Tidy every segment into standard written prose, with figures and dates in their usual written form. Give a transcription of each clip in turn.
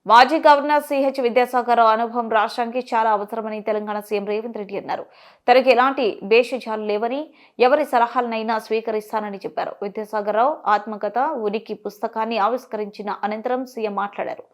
మాజీ governor CH Vidyasagar Rao అనుభవం రాష్ట్రానికి చాలా అవసరమని తెలంగాణ సీఎం రేవంత్ రెడ్డి అన్నారు. తనకి ఎలాంటి భేషజాలు లేవని, ఎవరి సలహాలనైనా స్వీకరిస్తానని చెప్పారు. విద్యాసాగర్ రావు ఆత్మకథ ఉనికి పుస్తకాన్ని ఆవిష్కరించిన అనంతరం సీఎం మాట్లాడారు.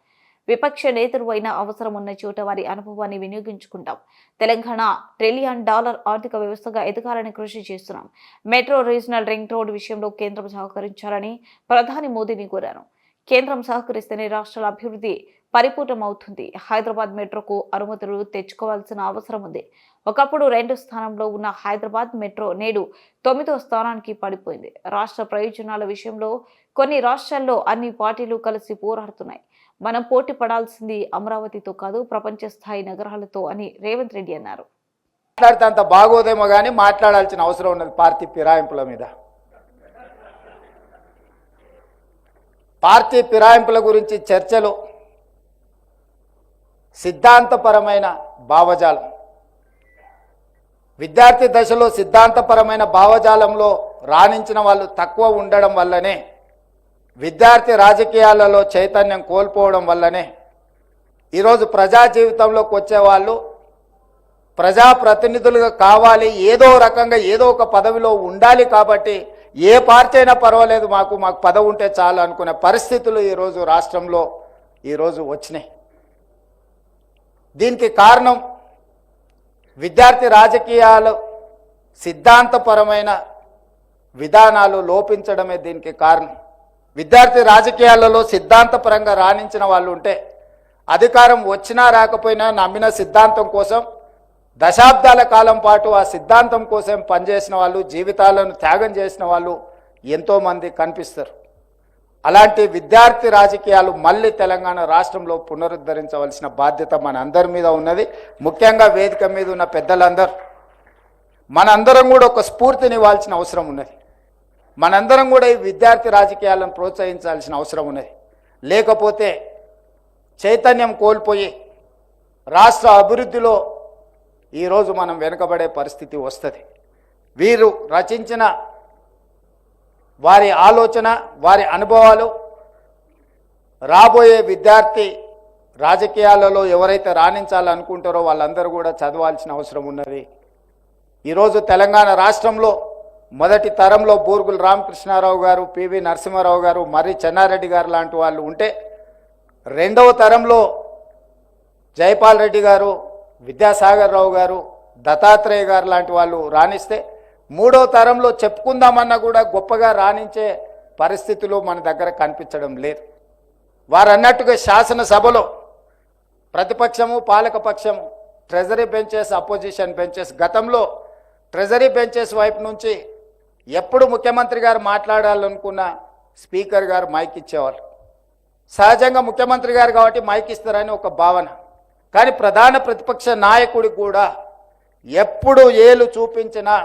విపక్ష నేతలు అయిన అవసరం ఉన్న చోట వారి అనుభవాన్ని వినియోగించుకుంటాం. తెలంగాణ $1 ట్రిలియన్ ఆర్థిక వ్యవస్థగా ఎదగాలని కృషి చేస్తున్నాం. మెట్రో రీజనల్ రింగ్ రోడ్ విషయంలో కేంద్రం సహకరించాలని ప్రధాని మోదీని కోరారు. కేంద్రం సహకరిస్తేనే రాష్ట్రాల అభివృద్ధి పరిపూర్ణమవుతుంది. హైదరాబాద్ మెట్రోకు అనుమతులు తెచ్చుకోవాల్సిన అవసరం ఉంది. ఒకప్పుడు 2వ స్థానంలో ఉన్న హైదరాబాద్ మెట్రో నేడు 9వ స్థానానికి పడిపోయింది. రాష్ట్ర ప్రయోజనాల విషయంలో కొన్ని రాష్ట్రాల్లో అన్ని పార్టీలు కలిసి పోరాడుతున్నాయి. మనం పోటీ పడాల్సింది అమరావతితో కాదు, ప్రపంచ స్థాయి నగరాలతో అని రేవంత్ రెడ్డి అన్నారు. మాట్లాడితే అంత బాగోదేమో కానీ మాట్లాడాల్సిన అవసరం ఉన్నది పార్టీ ఫిరాయింపుల మీద. పార్టీ ఫిరాయింపుల గురించి చర్చలు సిద్ధాంతపరమైన భావజాలం. విద్యార్థి దశలో సిద్ధాంతపరమైన భావజాలంలో రాణించిన వాళ్ళు తక్కువ ఉండడం వల్లనే, విద్యార్థి రాజకీయాలలో చైతన్యం కోల్పోవడం వల్లనే ఈరోజు ప్రజా జీవితంలోకి వచ్చేవాళ్ళు ప్రజాప్రతినిధులుగా కావాలి, ఏదో రకంగా ఏదో ఒక పదవిలో ఉండాలి. కాబట్టి ఏ పార్టీ అయినా పర్వాలేదు, మాకు పదవి ఉంటే చాలు అనుకునే పరిస్థితులు ఈరోజు రాష్ట్రంలో ఈరోజు వచ్చినాయి. దీనికి కారణం విద్యార్థి రాజకీయాలు సిద్ధాంతపరమైన విధానాలు లోపించడమే దీనికి కారణం. విద్యార్థి రాజకీయాలలో సిద్ధాంతపరంగా రాణించిన వాళ్ళు ఉంటే, అధికారం వచ్చినా రాకపోయినా నమ్మిన సిద్ధాంతం కోసం దశాబ్దాల కాలం పాటు ఆ సిద్ధాంతం కోసం పనిచేసిన వాళ్ళు, జీవితాలను త్యాగం చేసిన వాళ్ళు ఎంతోమంది కనిపిస్తారు. అలాంటి విద్యార్థి రాజకీయాలు మళ్ళీ తెలంగాణ రాష్ట్రంలో పునరుద్ధరించవలసిన బాధ్యత మన అందరి మీద ఉన్నది. ముఖ్యంగా వేదిక మీద ఉన్న పెద్దలందరూ మనందరం కూడా ఒక స్ఫూర్తిని ఇవ్వాల్సిన అవసరం ఉన్నది. మనందరం కూడా ఈ విద్యార్థి రాజకీయాలను ప్రోత్సహించాల్సిన అవసరం ఉన్నది. లేకపోతే చైతన్యం కోల్పోయి రాష్ట్ర అభివృద్ధిలో ఈరోజు మనం వెనుకబడే పరిస్థితి వస్తుంది. వీరు రచించిన వారి ఆలోచన, వారి అనుభవాలు రాబోయే విద్యార్థి రాజకీయాలలో ఎవరైతే రాణించాలనుకుంటారో వాళ్ళందరూ కూడా చదవాల్సిన అవసరం ఉన్నది. ఈరోజు తెలంగాణ రాష్ట్రంలో మొదటి తరంలో బూరుగుల రామకృష్ణారావు గారు, పివి నరసింహారావు గారు, మర్రి చెన్నారెడ్డి గారు లాంటి వాళ్ళు ఉంటే, 2వ తరంలో జైపాల్ రెడ్డి గారు, విద్యాసాగర్ రావు గారు, దత్తాత్రేయ గారు లాంటి వాళ్ళు రాణిస్తే, 3వ తరంలో చెప్పుకుందామన్నా కూడా గొప్పగా రాణించే పరిస్థితులు మన దగ్గర కనిపించడం లేదు. వారు అన్నట్టుగా శాసనసభలో ప్రతిపక్షము, పాలకపక్షము, ట్రెజరీ బెంచెస్, అపోజిషన్ బెంచెస్, గతంలో ట్రెజరీ బెంచెస్ వైపు నుంచి ఎప్పుడు ముఖ్యమంత్రి గారు మాట్లాడాలనుకున్న స్పీకర్ గారు మైక్ ఇచ్చేవాళ్ళు. సహజంగా ముఖ్యమంత్రి గారు కాబట్టి మైక్ ఇస్తారని ఒక భావన. కానీ ప్రధాన ప్రతిపక్ష నాయకుడికి కూడా ఎప్పుడు ఏలు చూపించినా